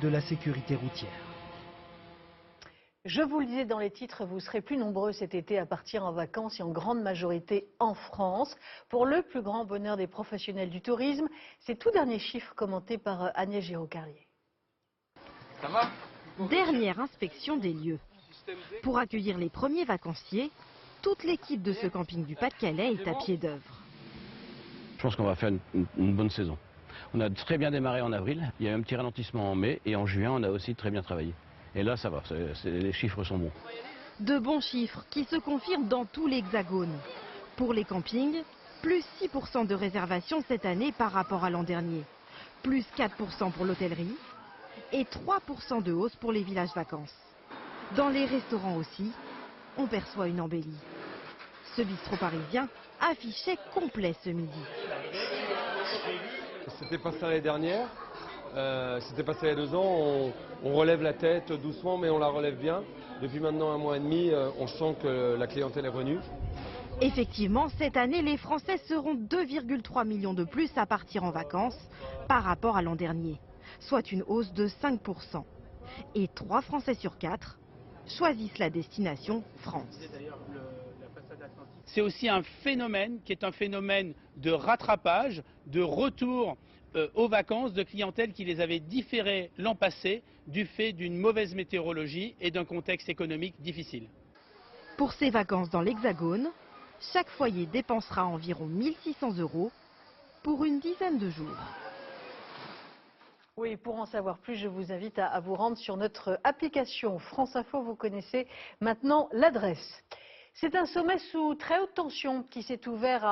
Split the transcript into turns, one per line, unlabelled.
de la sécurité routière.
Je vous le disais dans les titres, vous serez plus nombreux cet été à partir en vacances et en grande majorité en France. Pour le plus grand bonheur des professionnels du tourisme, ces tout derniers chiffres commentés par Agnès Giraud-Carlier.
Ça va ?
Dernière inspection des lieux. Pour accueillir les premiers vacanciers, toute l'équipe de ce camping du Pas-de-Calais est à pied d'œuvre.
Je pense qu'on va faire une bonne saison. On a très bien démarré en avril, il y a eu un petit ralentissement en mai et en juin on a aussi très bien travaillé. Et là ça va, les chiffres sont bons.
De bons chiffres qui se confirment dans tout l'Hexagone. Pour les campings, plus 6% de réservations cette année par rapport à l'an dernier. Plus 4% pour l'hôtellerie et 3% de hausse pour les villages vacances. Dans les restaurants aussi, on perçoit une embellie. Ce bistrot parisien affichait complet ce midi.
C'était pas ça l'année dernière, c'était pas ça il y a 2 ans, on relève la tête doucement mais on la relève bien. Depuis maintenant 1 mois et demi, on sent que la clientèle est venue.
Effectivement, cette année, les Français seront 2,3 millions de plus à partir en vacances par rapport à l'an dernier, soit une hausse de 5%. Et 3 Français sur 4 choisissent la destination France.
C'est aussi un phénomène qui est un phénomène de rattrapage, de retour aux vacances de clientèle qui les avait différées l'an passé du fait d'une mauvaise météorologie et d'un contexte économique difficile.
Pour ces vacances dans l'Hexagone, chaque foyer dépensera environ 1 600 € pour une dizaine de jours.
Oui, pour en savoir plus, je vous invite à vous rendre sur notre application France Info. Vous connaissez maintenant l'adresse. C'est un sommet sous très haute tension qui s'est ouvert à